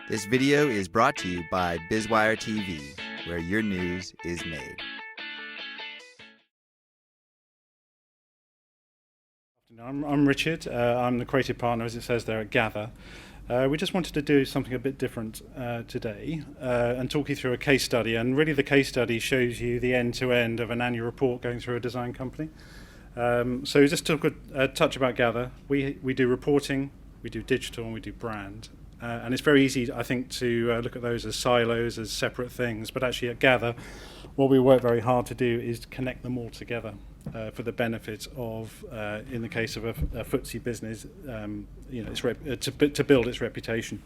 This video is brought to you by BizWire TV, where your news is made. I'm Richard. I'm the creative partner, as it says there, at Gather. We just wanted to do something a bit different today and talk you through a case study. And really the case study shows you the end-to-end of an annual report going through a design company. So just talk a touch about Gather. We do reporting, we do digital, and we do brand. And it's very easy, I think, to look at those as silos, as separate things. But actually at Gather, what we work very hard to do is to connect them all together for the benefit of, in the case of a FTSE business, to build its reputation.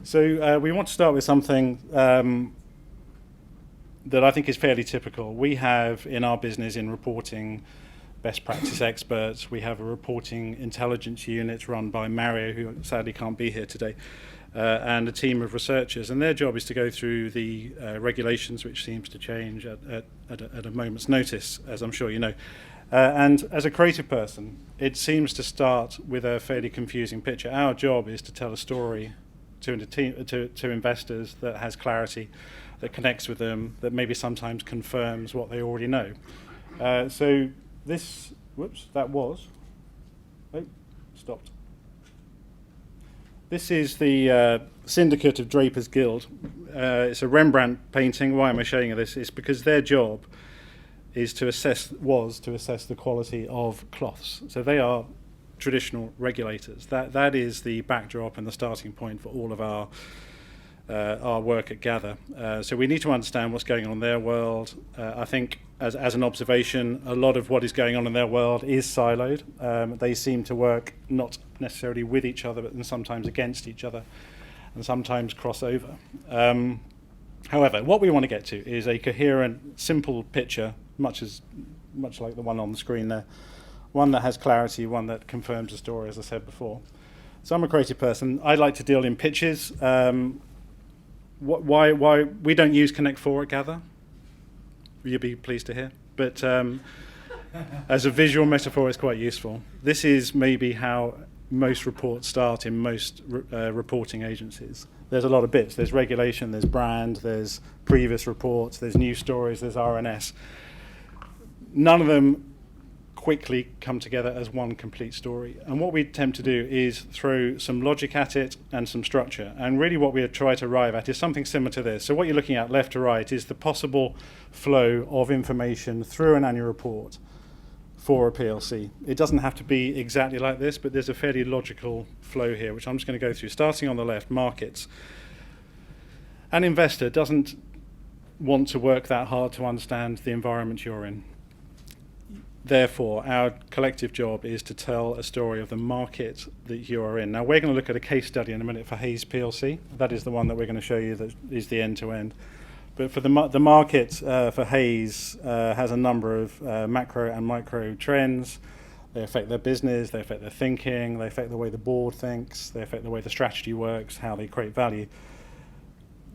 So we want to start with something that I think is fairly typical. We have in our business, in reporting, best practice experts. We have a reporting intelligence unit run by Mario, who sadly can't be here today, and a team of researchers. And their job is to go through the regulations, which seems to change at a moment's notice, as I'm sure you know. And as a creative person, it seems to start with a fairly confusing picture. Our job is to tell a story to investors that has clarity, that connects with them, that maybe sometimes confirms what they already know. Stopped. This is the Syndicate of Drapers Guild. It's a Rembrandt painting. Why am I showing you this? It's because their job was to assess the quality of cloths. So they are traditional regulators. That is the backdrop and the starting point for all of our work at Gather. So we need to understand what's going on in their world. I think as an observation, a lot of what is going on in their world is siloed. They seem to work not necessarily with each other, but sometimes against each other, and sometimes cross over. However, what we want to get to is a coherent, simple picture, much like the one on the screen there, one that has clarity, one that confirms the story, as I said before. So I'm a creative person. I like to deal in pitches. Why we don't use Connect 4 at Gather, you'll be pleased to hear. But as a visual metaphor, it's quite useful. This is maybe how most reports start in most reporting agencies. There's a lot of bits. There's regulation, there's brand, there's previous reports, there's news stories, there's RNS. None of them quickly come together as one complete story. And what we attempt to do is throw some logic at it and some structure. And really what we try to arrive at is something similar to this. So what you're looking at left to right is the possible flow of information through an annual report for a PLC. It doesn't have to be exactly like this, but there's a fairly logical flow here, which I'm just going to go through. Starting on the left, markets. An investor doesn't want to work that hard to understand the environment you're in. Therefore, our collective job is to tell a story of the market that you are in. Now, we're going to look at a case study in a minute for Hayes PLC. That is the one that we're going to show you that is the end-to-end. But for the market for Hayes has a number of macro and micro trends. They affect their business, they affect their thinking, they affect the way the board thinks, they affect the way the strategy works, how they create value.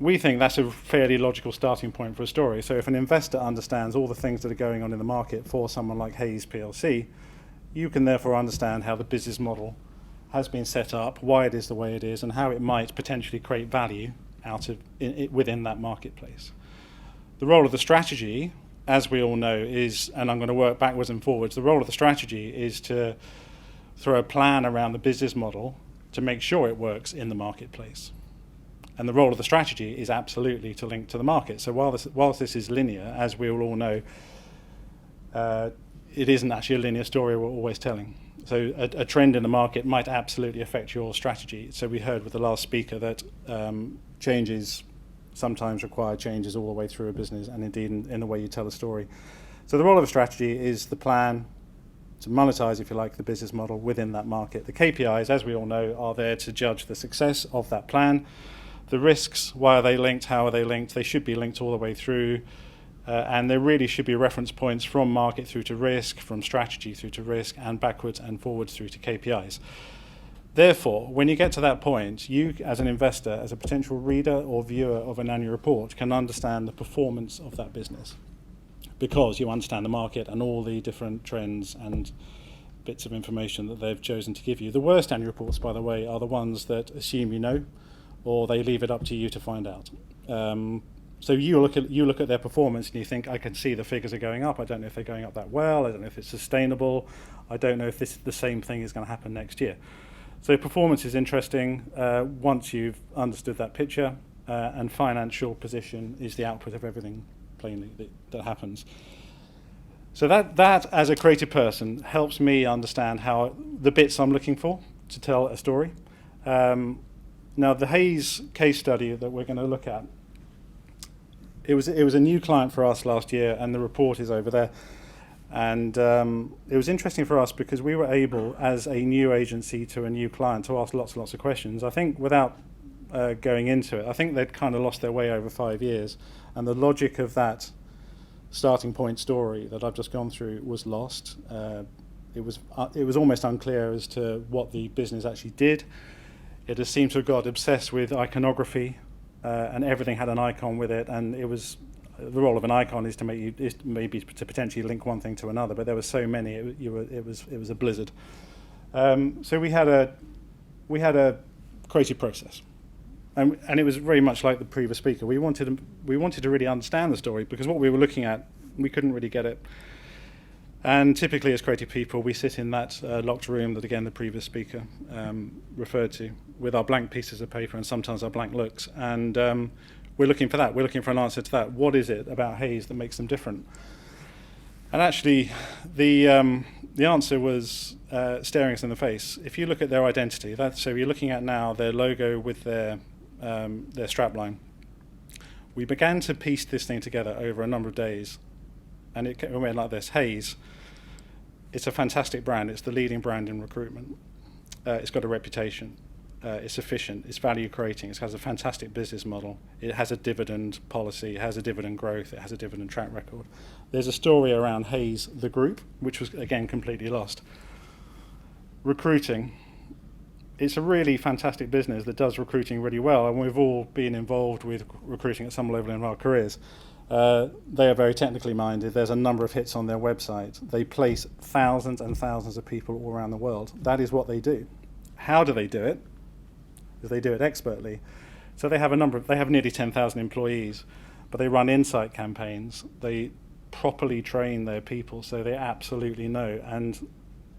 We think that's a fairly logical starting point for a story. So if an investor understands all the things that are going on in the market for someone like Hayes PLC, you can therefore understand how the business model has been set up, why it is the way it is, and how it might potentially create value within that marketplace. The role of the strategy, as we all know, is, and I'm going to work backwards and forwards, the role of the strategy is to throw a plan around the business model to make sure it works in the marketplace. And the role of the strategy is absolutely to link to the market. So whilst this is linear, as we will all know, it isn't actually a linear story we're always telling. So a trend in the market might absolutely affect your strategy. So we heard with the last speaker that changes sometimes require changes all the way through a business, and indeed in the way you tell a story. So the role of a strategy is the plan to monetize, if you like, the business model within that market. The KPIs, as we all know, are there to judge the success of that plan. The risks, why are they linked, how are they linked? They should be linked all the way through. And there really should be reference points from market through to risk, from strategy through to risk, and backwards and forwards through to KPIs. Therefore, when you get to that point, you as an investor, as a potential reader or viewer of an annual report, can understand the performance of that business because you understand the market and all the different trends and bits of information that they've chosen to give you. The worst annual reports, by the way, are the ones that assume you know or they leave it up to you to find out. So you look at their performance and you think, I can see the figures are going up. I don't know if they're going up that well. I don't know if it's sustainable. I don't know if the same thing is going to happen next year. So performance is interesting once you've understood that picture, and financial position is the output of everything plainly that happens. So that as a creative person helps me understand how the bits I'm looking for to tell a story. Now the Hays case study that we're going to look at, it was a new client for us last year, and the report is over there. And it was interesting for us because we were able, as a new agency to a new client, to ask lots and lots of questions. I think without going into it, I think they'd kind of lost their way over 5 years, and the logic of that starting point story that I've just gone through was lost. It was almost unclear as to what the business actually did. It has seemed to have got obsessed with iconography, and everything had an icon with it, and it was the role of an icon is to maybe to potentially link one thing to another, but there were so many, it was a blizzard. So we had a creative process, and it was very much like the previous speaker. We wanted to really understand the story, because what we were looking at, we couldn't really get it. And typically, as creative people, we sit in that locked room that, again, the previous speaker referred to, with our blank pieces of paper and sometimes our blank looks. And we're looking for that. We're looking for an answer to that. What is it about Hays that makes them different? And actually, the answer was staring us in the face. If you look at their identity, so you're looking at now their logo with their strapline. We began to piece this thing together over a number of days, and it went like this: Hays. It's a fantastic brand. It's the leading brand in recruitment. It's got a reputation. It's efficient. It's value creating. It has a fantastic business model. It has a dividend policy. It has a dividend growth. It has a dividend track record. There's a story around Hays, the group, which was, again, completely lost. Recruiting. It's a really fantastic business that does recruiting really well, and we've all been involved with recruiting at some level in our careers. They are very technically minded. There's a number of hits on their website. They place thousands and thousands of people all around the world. That is what they do. How do they do it? Because they do it expertly. So they have nearly 10,000 employees, but they run insight campaigns. They properly train their people, so they absolutely know. And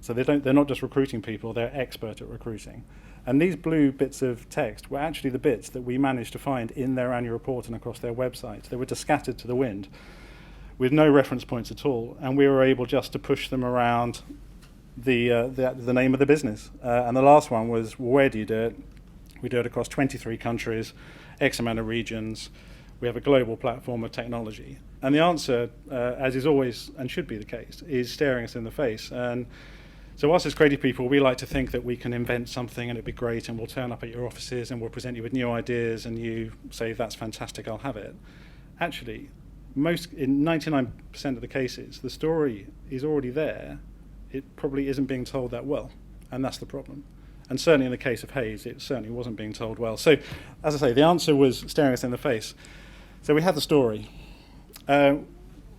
so they're not just recruiting people, they're expert at recruiting. And these blue bits of text were actually the bits that we managed to find in their annual report and across their website. They were just scattered to the wind with no reference points at all, and we were able just to push them around the name of the business. And the last one was, where do you do it? We do it across 23 countries, X amount of regions. We have a global platform of technology. And the answer, as is always and should be the case, is staring us in the face. And so us as creative people, we like to think that we can invent something and it'd be great, and we'll turn up at your offices and we'll present you with new ideas and you say, that's fantastic, I'll have it. Actually, in 99% of the cases, the story is already there. It probably isn't being told that well, and that's the problem. And certainly in the case of Hays, it certainly wasn't being told well. So, as I say, the answer was staring us in the face. So we had the story.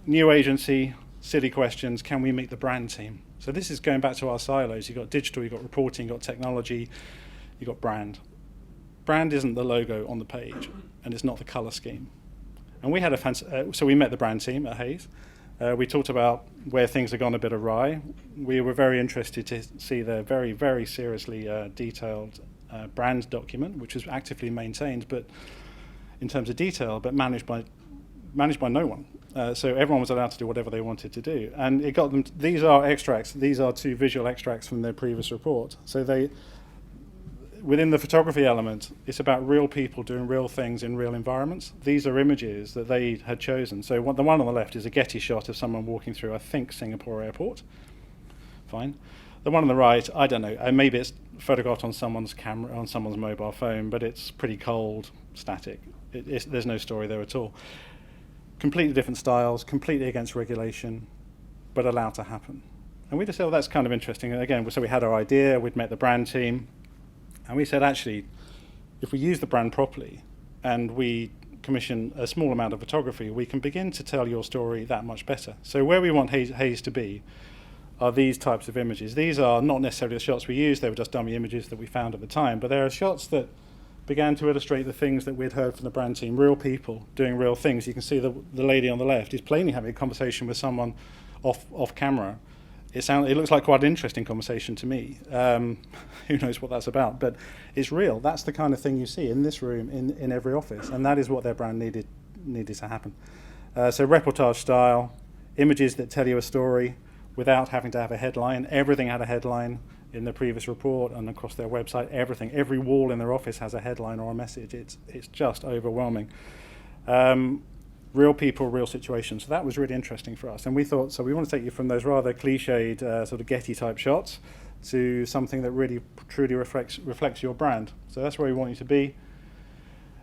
New agency, silly questions, can we meet the brand team? So this is going back to our silos. You've got digital, you've got reporting, you've got technology, you've got brand. Brand isn't the logo on the page, and it's not the colour scheme. And we had so we met the brand team at Hays. We talked about where things had gone a bit awry. We were very interested to see their very, very seriously detailed brand document, which was actively maintained, but in terms of detail, but managed by no one. So everyone was allowed to do whatever they wanted to do. And it got them, these are extracts, these are 2 visual extracts from their previous report. So within the photography element, it's about real people doing real things in real environments. These are images that they had chosen. So the one on the left is a Getty shot of someone walking through, I think, Singapore airport. Fine. The one on the right, I don't know, maybe it's photographed on someone's camera, on someone's mobile phone, but it's pretty cold, static. There's no story there at all. Completely different styles, completely against regulation, but allowed to happen. And we just said, well, that's kind of interesting. And again, so we had our idea, we'd met the brand team, and we said, actually, if we use the brand properly and we commission a small amount of photography, we can begin to tell your story that much better. So where we want Hays to be are these types of images. These are not necessarily the shots we use, they were just dummy images that we found at the time, but there are shots that began to illustrate the things that we'd heard from the brand team, real people doing real things. You can see the lady on the left is plainly having a conversation with someone off camera. It looks like quite an interesting conversation to me. Who knows what that's about, but it's real. That's the kind of thing you see in this room, in every office, and that is what their brand needed to happen. So reportage style, images that tell you a story without having to have a headline. Everything had a headline in the previous report and across their website. Every wall in their office has a headline or a message. It's just overwhelming. Real people, real situations. So that was really interesting for us. And we thought, so we want to take you from those rather cliched sort of Getty type shots to something that really truly reflects your brand. So that's where we want you to be.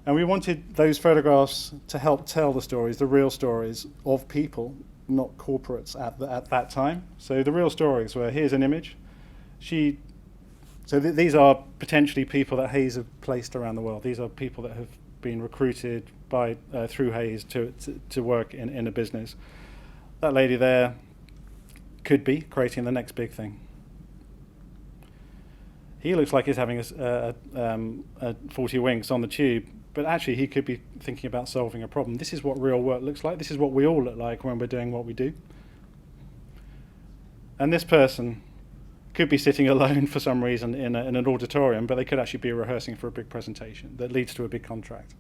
And we wanted those photographs to help tell the stories, the real stories of people, not corporates at that time. So the real stories were, here's an image. These are potentially people that Hays have placed around the world. These are people that have been recruited through Hays to work in a business. That lady there could be creating the next big thing. He looks like he's having a 40 winks on the tube, but actually he could be thinking about solving a problem. This is what real work looks like. This is what we all look like when we're doing what we do. And this person could be sitting alone for some reason in an auditorium, but they could actually be rehearsing for a big presentation that leads to a big contract.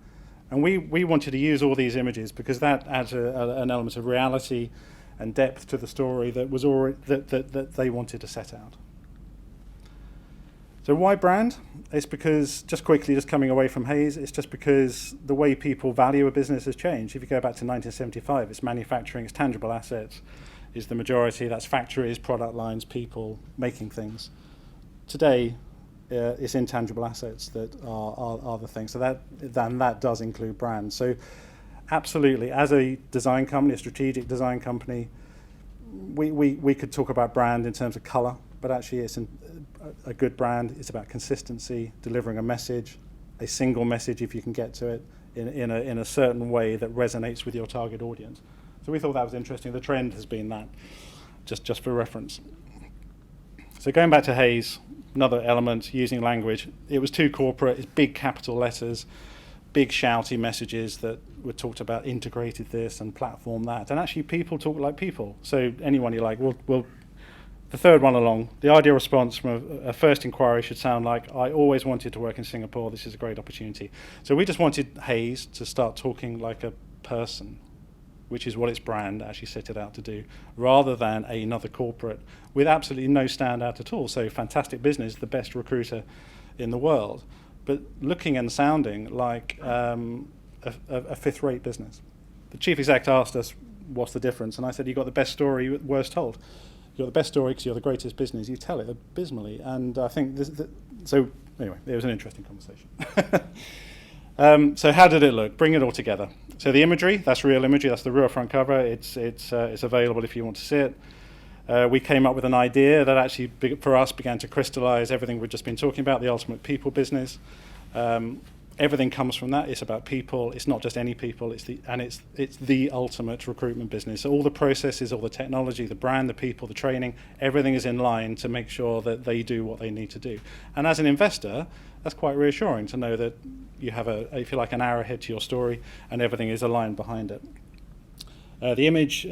And we wanted to use all these images because that adds an element of reality and depth to the story that was already that they wanted to set out. So why brand? It's because, just coming away from Hays, it's just because the way people value a business has changed. If you go back to 1975, it's manufacturing, it's tangible assets is the majority. That's factories, product lines, people making things. Today, it's intangible assets that are the thing. So that does include brands. So absolutely, as a design company, a strategic design company, we could talk about brand in terms of color, but actually it's a good brand. It's about consistency, delivering a message, a single message if you can get to it in a certain way that resonates with your target audience. So we thought that was interesting. The trend has been that, just for reference. So going back to Hays, another element, using language. It was too corporate. It's big capital letters, big shouty messages that were talked about, integrated this and platform that. And actually people talk like people. So anyone you like, we'll the third one along, the ideal response from a first inquiry should sound like, I always wanted to work in Singapore. This is a great opportunity. So we just wanted Hays to start talking like a person, which is what its brand actually set it out to do, rather than another corporate with absolutely no standout at all. So fantastic business, the best recruiter in the world, but looking and sounding like a fifth-rate business. The chief exec asked us, what's the difference? And I said, you've got the best story, worst told. You've got the best story because you're the greatest business. You tell it abysmally. And I think so anyway, it was an interesting conversation. So how did it look? Bring it all together. So the imagery, that's real imagery. That's the real front cover. It's available if you want to see it. We came up with an idea that actually, for us, began to crystallize everything we've just been talking about, the ultimate people business. Everything comes from that. It's about people. It's not just any people. It's the ultimate recruitment business. So all the processes, all the technology, the brand, the people, the training, everything is in line to make sure that they do what they need to do. And as an investor, that's quite reassuring to know that you have if you like, an arrowhead to your story, and everything is aligned behind it. The image,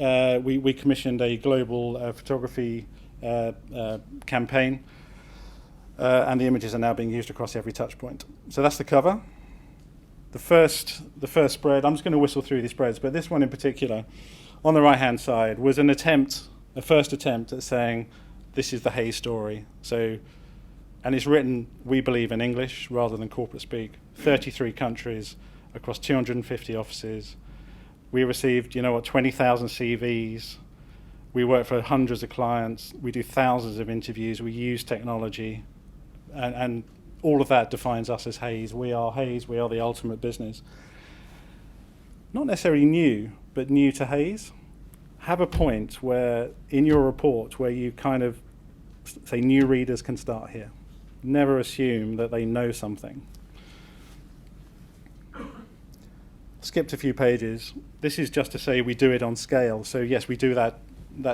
we commissioned a global photography campaign, and the images are now being used across every touch point. So that's the cover. The first spread, I'm just going to whistle through these spreads, but this one in particular, on the right-hand side, was a first attempt at saying, this is the Hays story. So, and it's written, we believe, in English rather than corporate speak. 33 countries across 250 offices. We received, 20,000 CVs. We work for hundreds of clients. We do thousands of interviews. We use technology. And all of that defines us as Hays. We are Hays. We are the ultimate business. Not necessarily new, but new to Hays. Have a point where, in your report, where you kind of say new readers can start here. Never assume that they know something. Skipped a few pages. This is just to say we do it on scale. So yes, we do that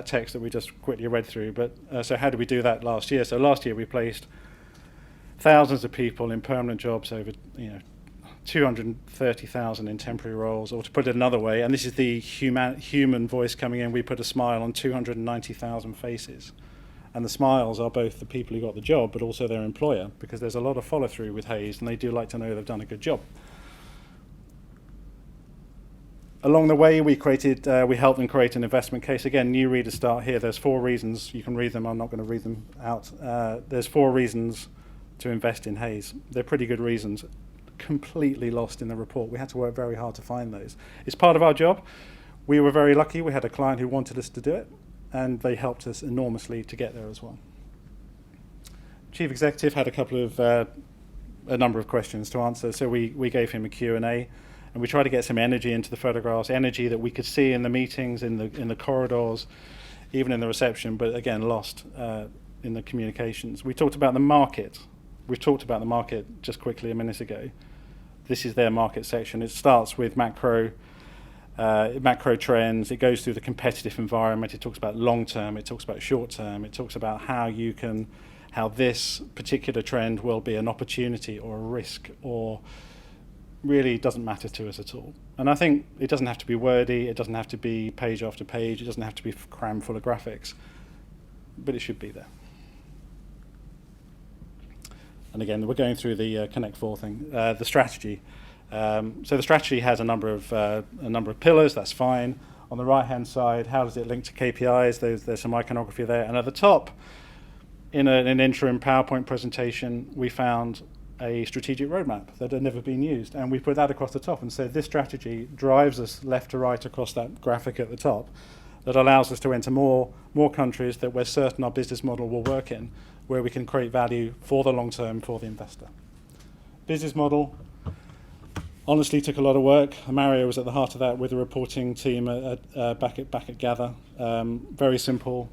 text that we just quickly read through. But so how did we do that last year? So last year we placed thousands of people in permanent jobs, over 230,000 in temporary roles, or to put it another way, and this is the human voice coming in, we put a smile on 290,000 faces. And the smiles are both the people who got the job, but also their employer, because there's a lot of follow-through with Hays, and they do like to know they've done a good job. Along the way, we helped them create an investment case. Again, new readers start here. There's 4 reasons. You can read them. I'm not going to read them out. There's 4 reasons to invest in Hays. They're pretty good reasons. Completely lost in the report. We had to work very hard to find those. It's part of our job. We were very lucky. We had a client who wanted us to do it, and they helped us enormously to get there as well. Chief Executive had a number of questions to answer, so we gave him a Q&A. And we tried to get some energy into the photographs, energy that we could see in the meetings, in the corridors, even in the reception, but again, lost in the communications. We talked about the market. We've talked about the market just quickly a minute ago. This is their market section. It starts with macro trends. It goes through the competitive environment. It talks about long term. It talks about short term. It talks about how this particular trend will be an opportunity or a risk, or really doesn't matter to us at all. And I think it doesn't have to be wordy, it doesn't have to be page after page, it doesn't have to be crammed full of graphics, but it should be there. And again, we're going through the Connect 4 thing, the strategy. So the strategy has a number of pillars, that's fine. On the right-hand side, how does it link to KPIs? There's some iconography there. And at the top, in an interim PowerPoint presentation, we found a strategic roadmap that had never been used, and we put that across the top and said this strategy drives us left to right across that graphic at the top, that allows us to enter more countries that we're certain our business model will work in, where we can create value for the long term for the investor. Business model honestly took a lot of work. Mario was at the heart of that with the reporting team back at Gather. Very simple.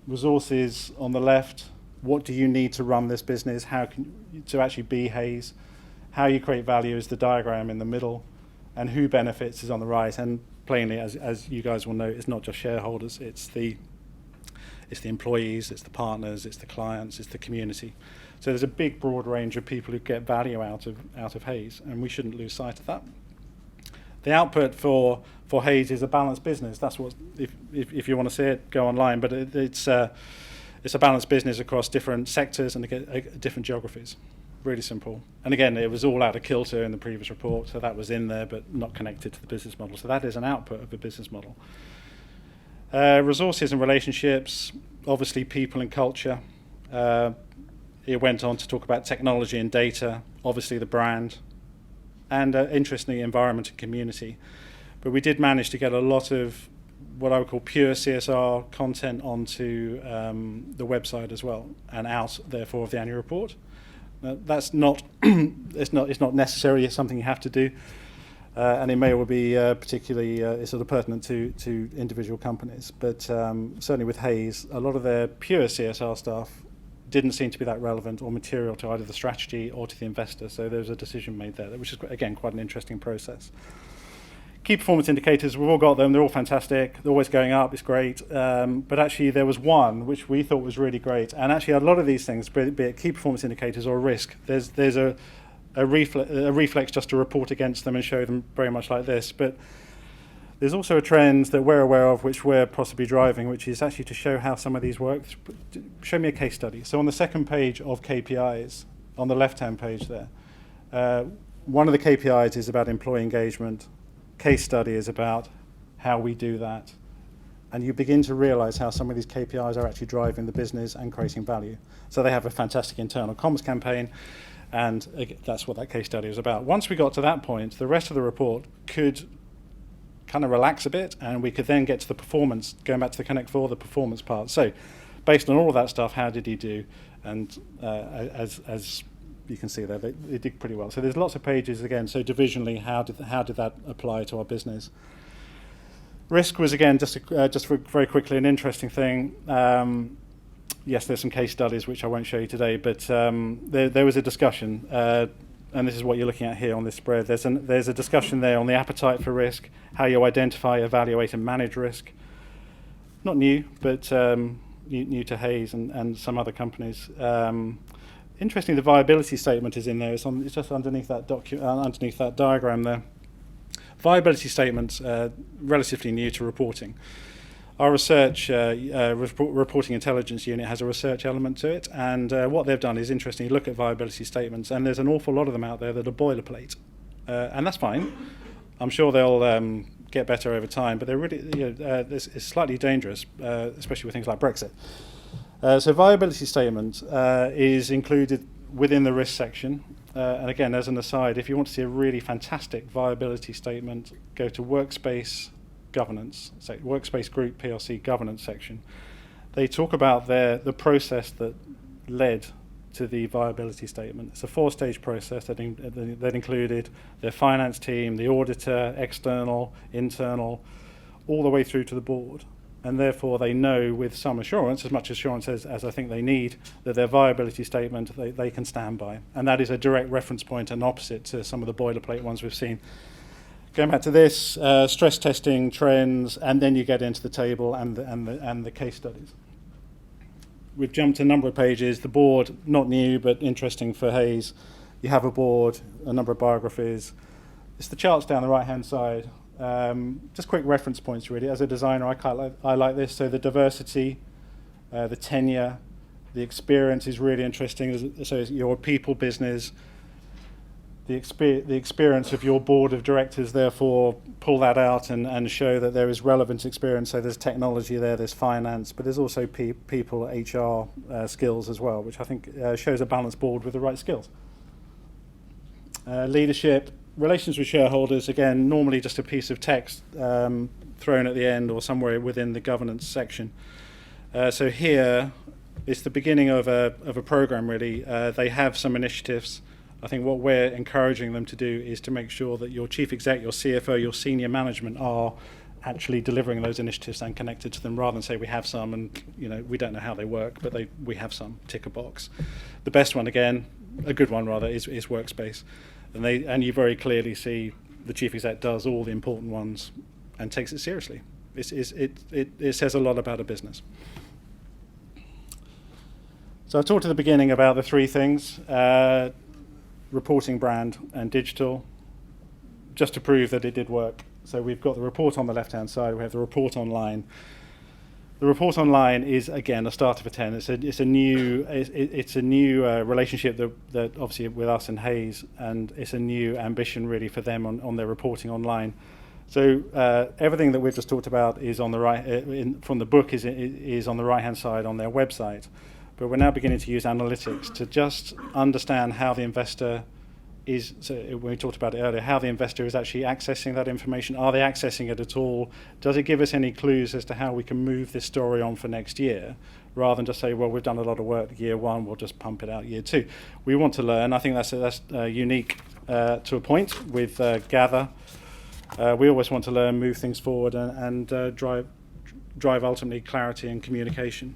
Resources on the left. What do you need to run this business? How can to actually be Hays? How you create value is the diagram in the middle, and who benefits is on the right. And plainly, as you guys will know, it's not just shareholders. It's the employees, it's the partners, it's the clients, it's the community. So there's a big, broad range of people who get value out of Hays, and we shouldn't lose sight of that. The output for Hays is a balanced business. That's what, if you want to see it, go online. But it's a balanced business across different sectors and different geographies. Really simple. And again, it was all out of kilter in the previous report, so that was in there but not connected to the business model. So that is an output of the business model. Resources and relationships, obviously people and culture. It went on to talk about technology and data, obviously the brand, and interestingly, environment and community. But we did manage to get a lot of what I would call pure CSR content onto the website as well, and out therefore of the annual report. That's not it's not necessarily something you have to do, and it may well be particularly sort of pertinent to individual companies. But certainly with Hays, a lot of their pure CSR stuff didn't seem to be that relevant or material to either the strategy or to the investor. So there was a decision made there, which is again quite an interesting process. Key performance indicators, we've all got them, they're all fantastic, they're always going up, it's great, but actually there was one which we thought was really great, and actually a lot of these things, be it key performance indicators or risk, there's a reflex just to report against them and show them very much like this, but there's also a trend that we're aware of, which we're possibly driving, which is actually to show how some of these work. Show me a case study. So on the second page of KPIs, on the left-hand page there, one of the KPIs is about employee engagement. Case study is about how we do that, and you begin to realize how some of these KPIs are actually driving the business and creating value. So they have a fantastic internal comms campaign, and that's what that case study was about. Once we got to that point, the rest of the report could kind of relax a bit, and we could then get to the performance, going back to the Connect 4, the performance part. So based on all of that stuff, how did he do? And as you can see there, they did pretty well. So there's lots of pages again. So divisionally, how did that apply to our business? Risk was again just very quickly an interesting thing. Yes, there's some case studies which I won't show you today, but there was a discussion, and this is what you're looking at here on this spread. There's a discussion there on the appetite for risk, how you identify, evaluate, and manage risk. Not new, but new to Hays and some other companies. Interesting, the viability statement is in there. It's just underneath that underneath that diagram there. Viability statements relatively new to reporting. Our research reporting intelligence unit has a research element to it, and what they've done is interestingly look at viability statements, and there's an awful lot of them out there that are boilerplate, and that's fine. I'm sure they'll get better over time, but they're really it's slightly dangerous, especially with things like Brexit. So viability statement is included within the risk section. And again, as an aside, if you want to see a really fantastic viability statement, go to Workspace Governance, so Workspace Group PLC Governance section. They talk about the process that led to the viability statement. It's a 4-stage process that included their finance team, the auditor, external, internal, all the way through to the board. And therefore they know with some assurance, as much assurance as I think they need, that their viability statement they can stand by. And that is a direct reference point and opposite to some of the boilerplate ones we've seen. Going back to this, stress testing, trends, and then you get into the table and the case studies. We've jumped a number of pages. The board, not new, but interesting for Hayes. You have a board, a number of biographies. It's the charts down the right-hand side. Just quick reference points, really. As a designer, I like this. So the diversity, the tenure, the experience is really interesting. So your people business, the experience of your board of directors, therefore, pull that out and show that there is relevant experience. So there's technology there's finance, but there's also people, HR skills as well, which I think shows a balanced board with the right skills. Leadership. Relations with shareholders, again, normally just a piece of text thrown at the end or somewhere within the governance section. So here, it's the beginning of a program, really. They have some initiatives. I think what we're encouraging them to do is to make sure that your chief exec, your CFO, your senior management are actually delivering those initiatives and connected to them, rather than say we have some and we don't know how they work, but we have some, tick a box. The best one, again, a good one rather, is Workspace. And you very clearly see the chief exec does all the important ones and takes it seriously. It says a lot about a business. So I talked at the beginning about the 3 things, reporting, brand, and digital, just to prove that it did work. So we've got the report on the left-hand side, we have the report online. The report online is, again, a starter for 10. It's a new relationship that obviously with us and Hayes, and it's a new ambition really for them on their reporting online. So everything that we've just talked about is on the right from the book is on the right-hand side on their website. But we're now beginning to use analytics to just understand how the investor is, so when we talked about it earlier, how the investor is actually accessing that information. Are they accessing it at all? Does it give us any clues as to how we can move this story on for next year, rather than just say, well, we've done a lot of work year 1, we'll just pump it out year 2. We want to learn. I think that's unique to a point with Gather. We always want to learn, move things forward, and drive ultimately clarity and communication.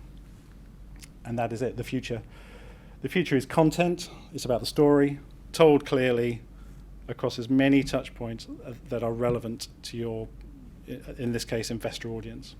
And that is it, the future. The future is content. It's about the story, told clearly across as many touch points that are relevant to your, in this case, investor audience.